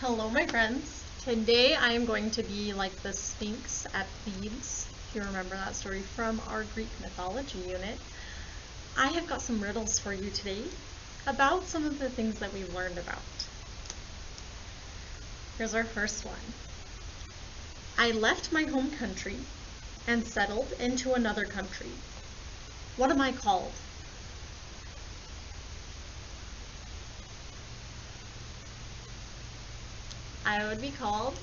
Hello, my friends. Today I am going to be like the Sphinx at Thebes, if you remember that story from our Greek mythology unit. I have got some riddles for you today about some of the things that we've learned about. Here's our first one. I left my home country and settled into another country. What am I called? I would be called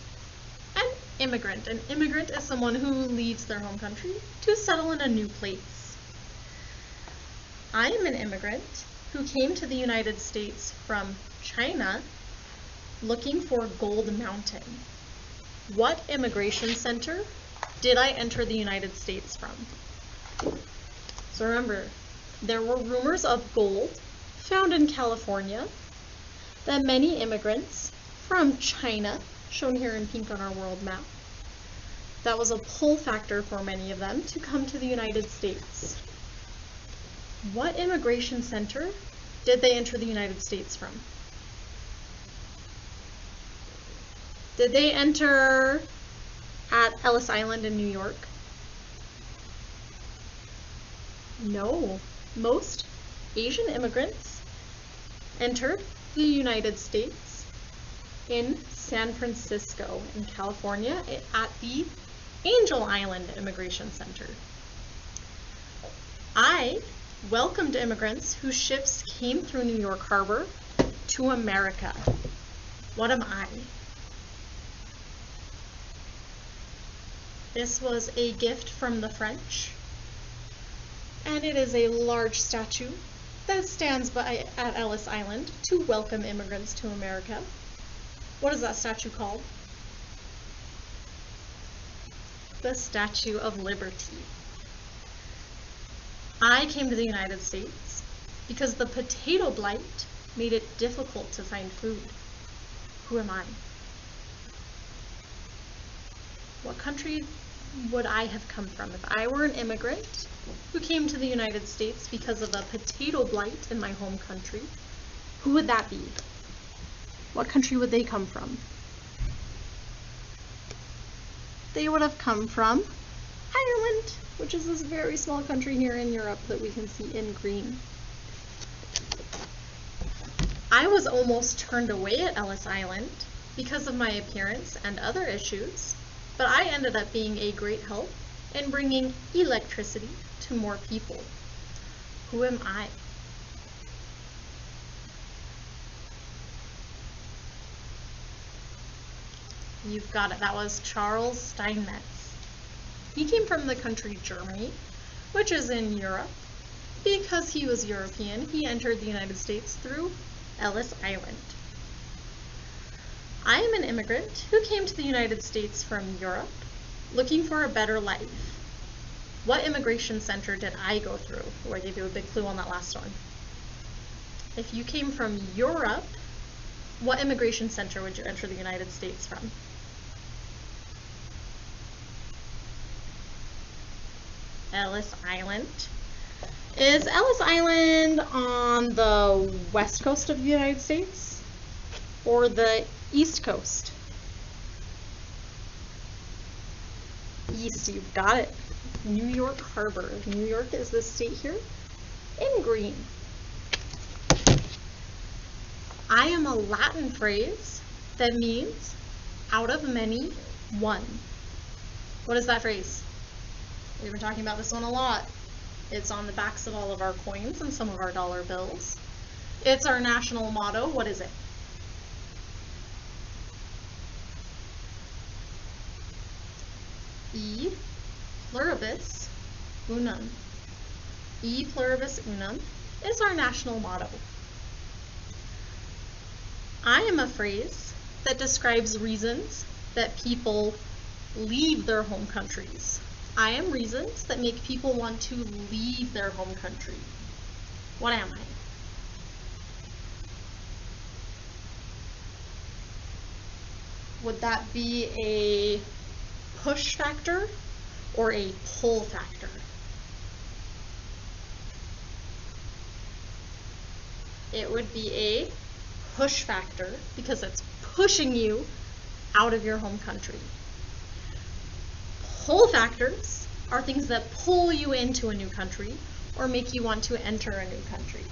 an immigrant. An immigrant is someone who leaves their home country to settle in a new place. I am an immigrant who came to the United States from China looking for Gold Mountain. What immigration center did I enter the United States from? So remember, there were rumors of gold found in California that many immigrants from China, shown here in pink on our world map, that was a pull factor for many of them to come to the United States. What immigration center did they enter the United States from? Did they enter at Ellis Island in New York? No. Most Asian immigrants entered the United States in San Francisco in California at the Angel Island Immigration Center. I welcomed immigrants whose ships came through New York Harbor to America. What am I? This was a gift from the French, and it is a large statue that stands at Ellis Island to welcome immigrants to America. What is that statue called? The Statue of Liberty. I came to the United States because the potato blight made it difficult to find food. Who am I? What country would I have come from if I were an immigrant who came to the United States because of a potato blight in my home country? Who would that be? What country would they come from? They would have come from Ireland, which is this very small country here in Europe that we can see in green. I was almost turned away at Ellis Island because of my appearance and other issues, but I ended up being a great help in bringing electricity to more people. Who am I? You've got it. That was Charles Steinmetz. He came from the country Germany, which is in Europe. Because he was European, he entered the United States through Ellis Island. I am an immigrant who came to the United States from Europe looking for a better life. What immigration center did I go through? Oh, I gave you a big clue on that last one. If you came from Europe, what immigration center would you enter the United States from? Ellis Island. Is Ellis Island on the west coast of the United States or the east coast? East, you've got it. New York Harbor. New York is this state here in green. I am a Latin phrase that means out of many, one. What is that phrase? We've been talking about this one a lot. It's on the backs of all of our coins and some of our dollar bills. It's our national motto. What is it? E pluribus unum. E pluribus unum is our national motto. I am a phrase that describes reasons that people leave their home countries. I am reasons that make people want to leave their home country. What am I? Would that be a push factor or a pull factor? It would be a push factor because it's pushing you out of your home country. Pull factors are things that pull you into a new country or make you want to enter a new country.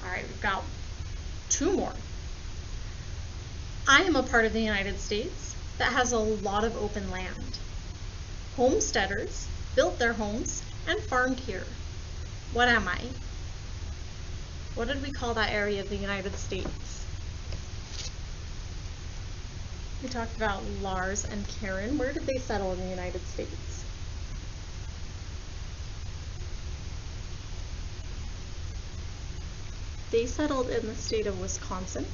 All right, we've got two more. I am a part of the United States that has a lot of open land. Homesteaders built their homes and farmed here. What am I? What did we call that area of the United States? We talked about Lars and Karen. Where did they settle in the United States? They settled in the state of Wisconsin,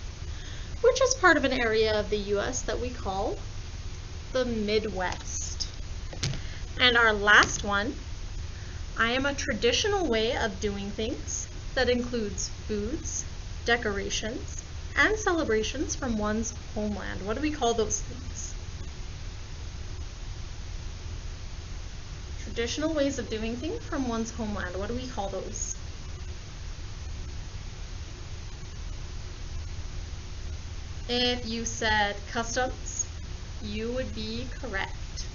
which is part of an area of the US that we call the Midwest. And our last one, I am a traditional way of doing things that includes foods, decorations, and celebrations from one's homeland. What do we call those things? Traditional ways of doing things from one's homeland. What do we call those? If you said customs, you would be correct.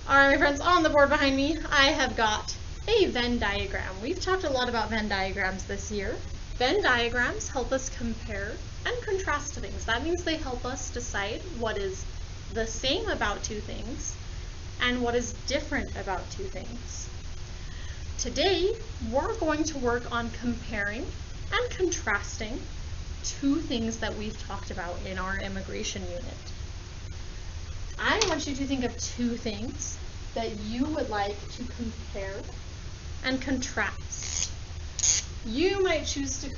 All right, my friends, on the board behind me, I have got a Venn diagram. We've talked a lot about Venn diagrams this year. Venn diagrams help us compare and contrast things. That means they help us decide what is the same about two things and what is different about two things. Today, we're going to work on comparing and contrasting two things that we've talked about in our immigration unit. I want you to think of two things that you would like to compare and contrast. You might choose to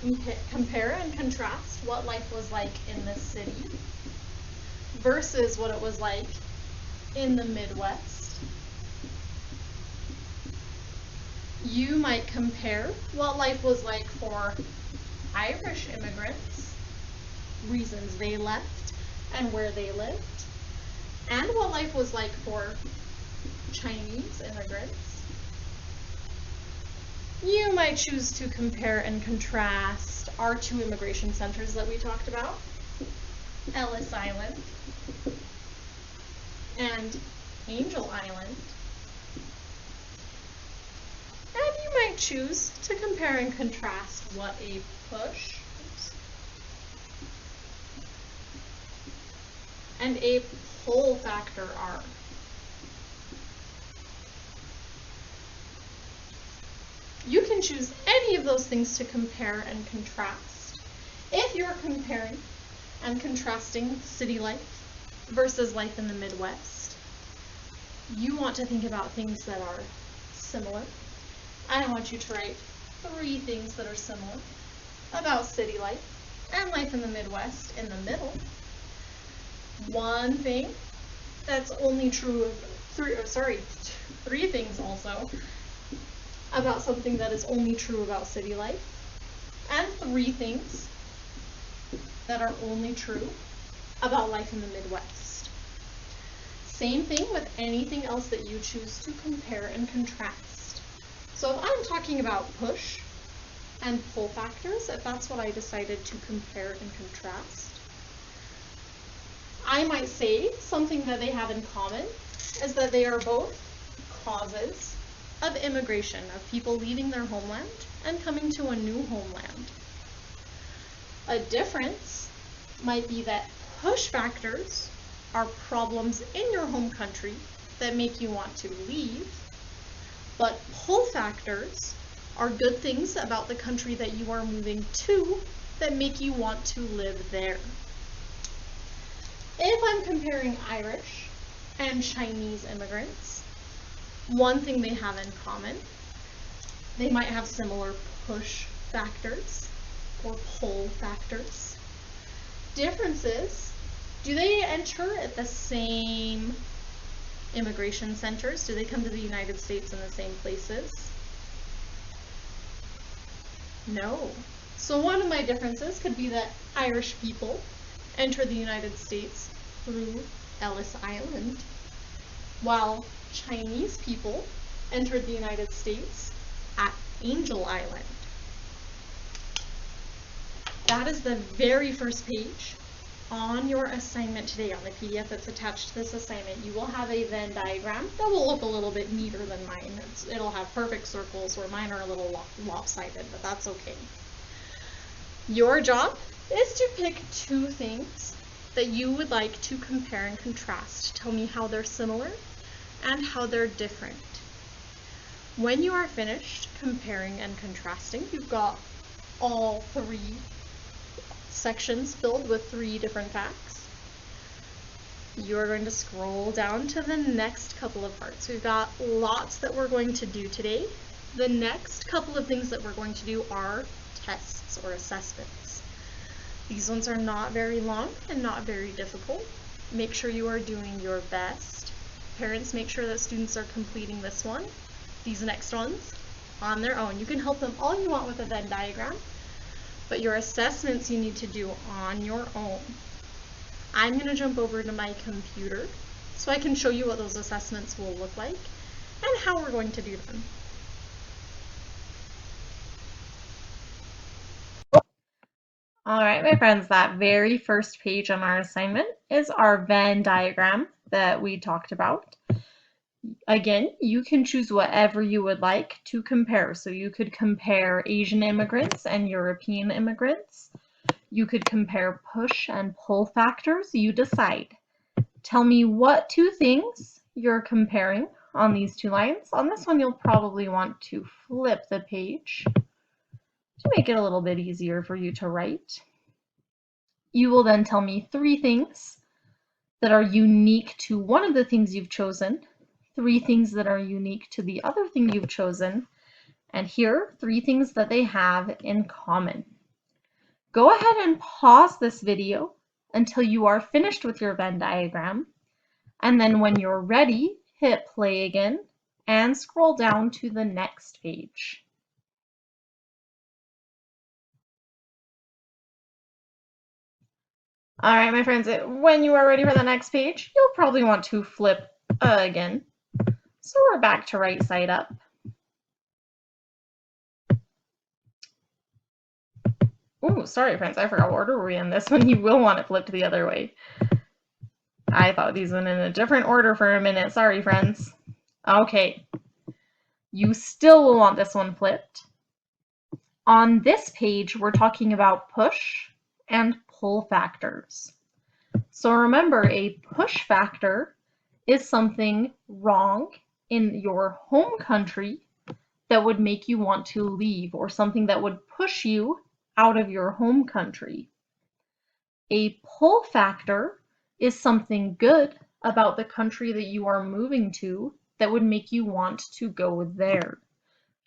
compare and contrast what life was like in this city versus what it was like in the Midwest. You might compare what life was like for Irish immigrants, reasons they left and where they lived, and what life was like for Chinese immigrants. You might choose to compare and contrast our two immigration centers that we talked about, Ellis Island and Angel Island. And you might choose to compare and contrast what a push and a pull factor are. You can choose any of those things to compare and contrast. If you're comparing and contrasting city life versus life in the Midwest, you want to think about things that are similar. I want you to write 3 things that are similar about city life and life in the Midwest in the middle. 1 thing that's only true of 3 things also about something that is only true about city life, and 3 things that are only true about life in the Midwest. Same thing with anything else that you choose to compare and contrast. So if I'm talking about push and pull factors, if that's what I decided to compare and contrast, I might say something that they have in common is that they are both causes of immigration, of people leaving their homeland and coming to a new homeland. A difference might be that push factors are problems in your home country that make you want to leave, but pull factors are good things about the country that you are moving to that make you want to live there. If I'm comparing Irish and Chinese immigrants, one thing they have in common, they might have similar push factors or pull factors. Differences, do they enter at the same immigration centers? Do they come to the United States in the same places? No. So one of my differences could be that Irish people enter the United States through Ellis Island, while Chinese people entered the United States at Angel Island. That is the very first page on your assignment today. On the PDF that's attached to this assignment, you will have a Venn diagram that will look a little bit neater than mine. It'll have perfect circles where mine are a little lopsided, but that's okay. Your job is to pick 2 things that you would like to compare and contrast. Tell me how they're similar and how they're different. When you are finished comparing and contrasting, you've got all 3 sections filled with 3 different facts. You're going to scroll down to the next couple of parts. We've got lots that we're going to do today. The next couple of things that we're going to do are tests or assessments. These ones are not very long and not very difficult. Make sure you are doing your best. Parents, make sure that students are completing this one. These next ones on their own. You can help them all you want with a Venn diagram, but your assessments you need to do on your own. I'm going to jump over to my computer so I can show you what those assessments will look like and how we're going to do them. All right, my friends, that very first page on our assignment is our Venn diagram that we talked about. Again, you can choose whatever you would like to compare. So you could compare Asian immigrants and European immigrants. You could compare push and pull factors. You decide. Tell me what 2 things you're comparing on these 2 lines. On this one, you'll probably want to flip the page to make it a little bit easier for you to write. You will then tell me 3 things that are unique to one of the things you've chosen, 3 things that are unique to the other thing you've chosen, and here, 3 things that they have in common. Go ahead and pause this video until you are finished with your Venn diagram, and then when you're ready, hit play again and scroll down to the next page. All right, my friends, when you are ready for the next page, you'll probably want to flip again. So we're back to right side up. Ooh, sorry, friends, I forgot what order we're in. This one you will want it flipped the other way. I thought these went in a different order for a minute. Sorry, friends. Okay. You still will want this one flipped. On this page, we're talking about push and pull factors. So remember, a push factor is something wrong in your home country that would make you want to leave, or something that would push you out of your home country. A pull factor is something good about the country that you are moving to that would make you want to go there,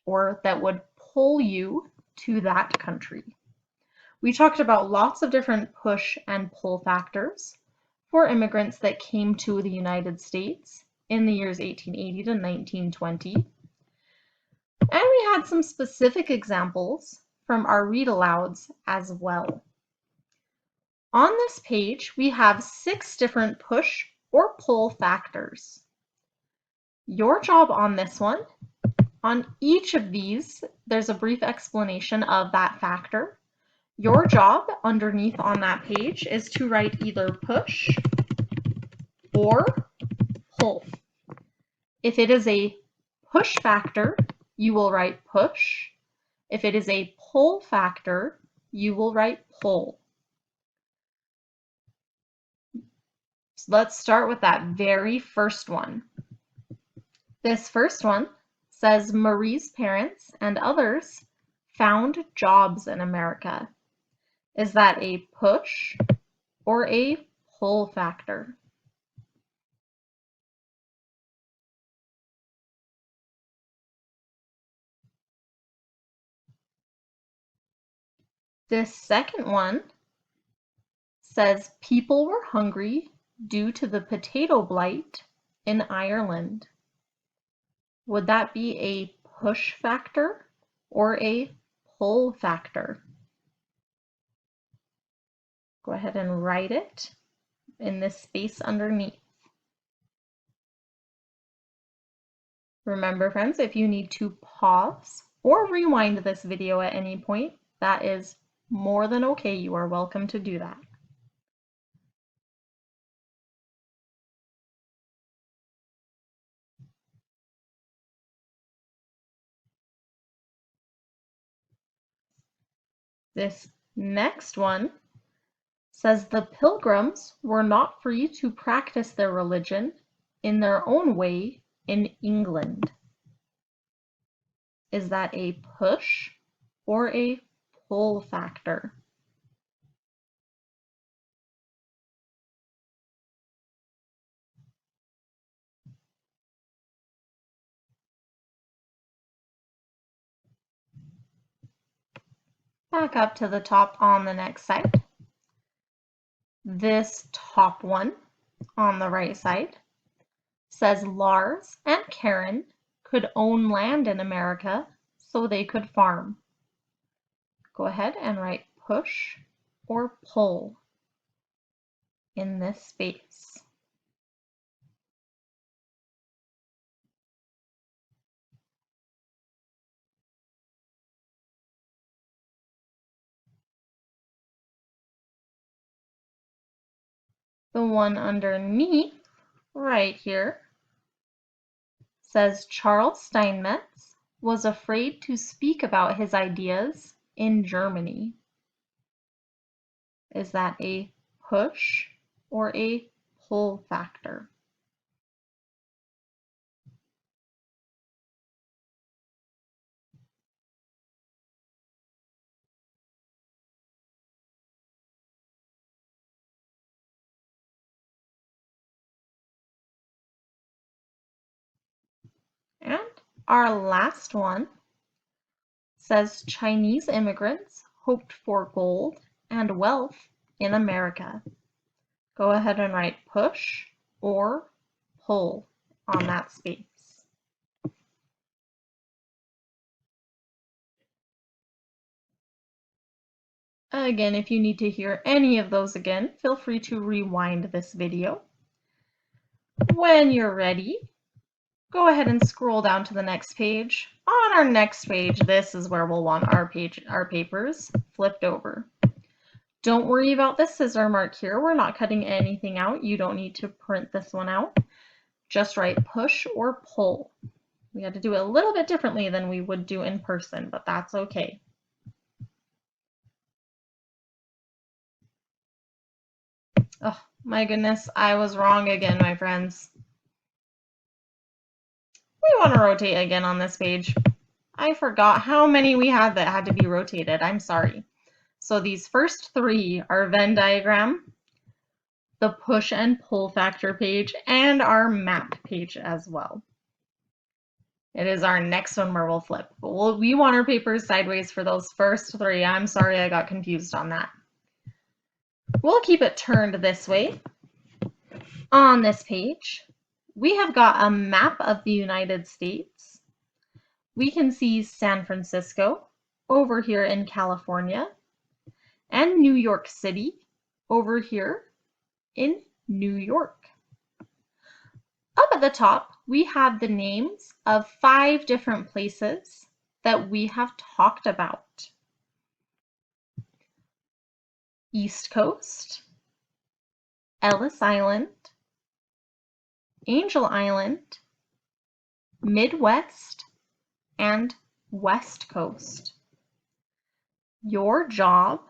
or that would pull you to that country. We talked about lots of different push and pull factors for immigrants that came to the United States in the years 1880 to 1920. And we had some specific examples from our read-alouds as well. On this page, we have 6 different push or pull factors. Your job on this one, on each of these, there's a brief explanation of that factor. Your job underneath on that page is to write either push or pull. If it is a push factor, you will write push. If it is a pull factor, you will write pull. So let's start with that very first one. This first one says Marie's parents and others found jobs in America. Is that a push or a pull factor? This second one says people were hungry due to the potato blight in Ireland. Would that be a push factor or a pull factor? Go ahead and write it in this space underneath. Remember, friends, if you need to pause or rewind this video at any point, that is more than okay. You are welcome to do that. This next one says the Pilgrims were not free to practice their religion in their own way in England. Is that a push or a pull factor? Back up to the top on the next side. This top one on the right side says Lars and Karen could own land in America so they could farm. Go ahead and write push or pull in this space. The one underneath right here says Charles Steinmetz was afraid to speak about his ideas in Germany. Is that a push or a pull factor? And our last one says Chinese immigrants hoped for gold and wealth in America. Go ahead and write push or pull on that space. Again, if you need to hear any of those again, feel free to rewind this video. When you're ready, go ahead and scroll down to the next page. On our next page, this is where we'll want our papers flipped over. Don't worry about the scissor mark here. We're not cutting anything out. You don't need to print this one out. Just write push or pull. We had to do it a little bit differently than we would do in person, but that's okay. Oh my goodness, I was wrong again, my friends. We want to rotate again on this page. I forgot how many we had that had to be rotated. I'm sorry. So these first three are Venn diagram, the push and pull factor page, and our map page as well. It is our next one where we'll flip. But we want our papers sideways for those first three. I'm sorry I got confused on that. We'll keep it turned this way. On this page, we have got a map of the United States. We can see San Francisco over here in California and New York City over here in New York. Up at the top, we have the names of 5 different places that we have talked about. East Coast, Ellis Island, Angel Island, Midwest, and West Coast. Your job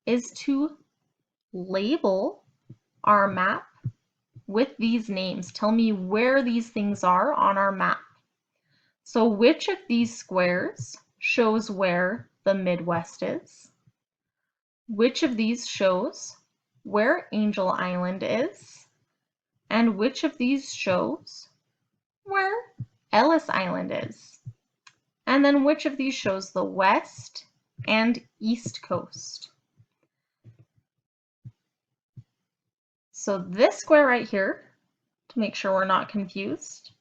is to label our map with these names. Tell me where these things are on our map. So which of these squares shows where the Midwest is? Which of these shows where Angel Island is? And which of these shows where Ellis Island is? And then which of these shows the West and East Coast? So this square right here, to make sure we're not confused,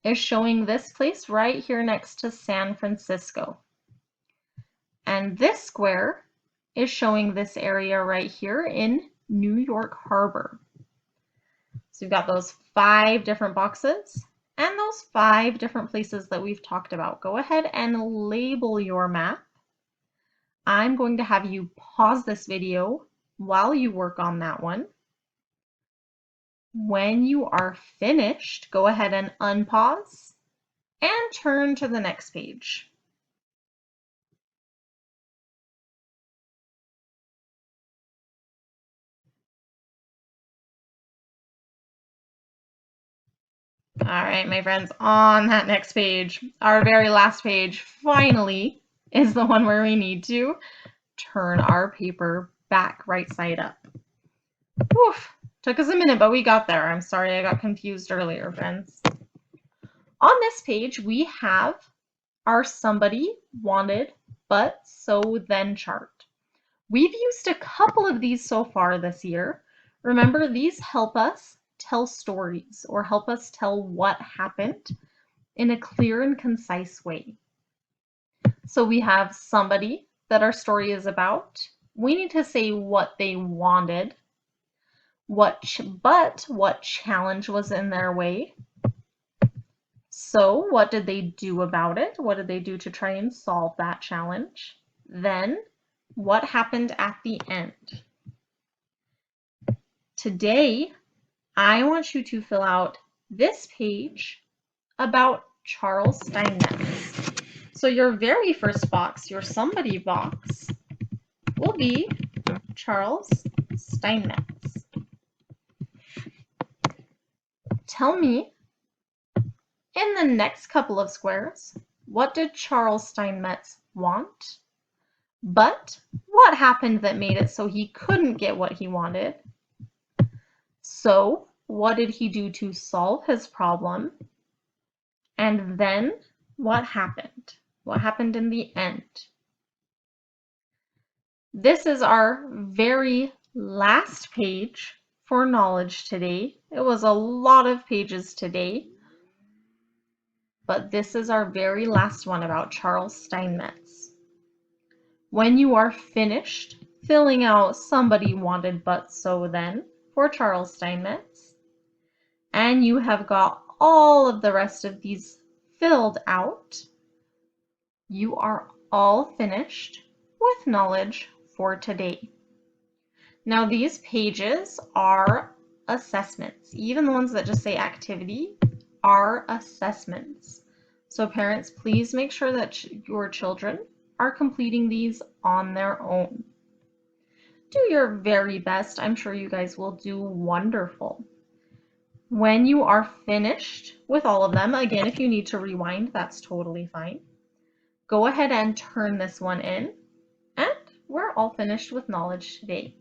is showing this place right here next to San Francisco. And this square is showing this area right here in New York Harbor. So you've got those 5 different boxes and those 5 different places that we've talked about. Go ahead and label your map I'm going to have you pause this video while you work on that one. When you are finished, go ahead and unpause and turn to the next page. All right, my friends, on that next page, our very last page, finally, is the one where we need to turn our paper back right side up. Oof, took us a minute, but we got there. I'm sorry I got confused earlier, friends. On this page, we have our somebody wanted but so then chart. We've used a couple of these so far this year. Remember, these help us tell stories or help us tell what happened in a clear and concise way. So we have somebody that our story is about. We need to say what they wanted, what challenge was in their way. So what did they do about it? What did they do to try and solve that challenge? Then what happened at the end? Today, I want you to fill out this page about Charles Steinmetz. So your very first box, your somebody box, will be Charles Steinmetz. Tell me, in the next couple of squares, what did Charles Steinmetz want? But what happened that made it so he couldn't get what he wanted? So what did he do to solve his problem? And then what happened? What happened in the end? This is our very last page for knowledge today. It was a lot of pages today, but this is our very last one about Charles Steinmetz. When you are finished filling out somebody wanted but so then for Charles Steinmetz, and you have got all of the rest of these filled out, you are all finished with knowledge for today. Now these pages are assessments. Even the ones that just say activity are assessments. So parents, please make sure that your children are completing these on their own. Do your very best. I'm sure you guys will do wonderful. When you are finished with all of them, again, if you need to rewind, that's totally fine. Go ahead and turn this one in, and we're all finished with knowledge today.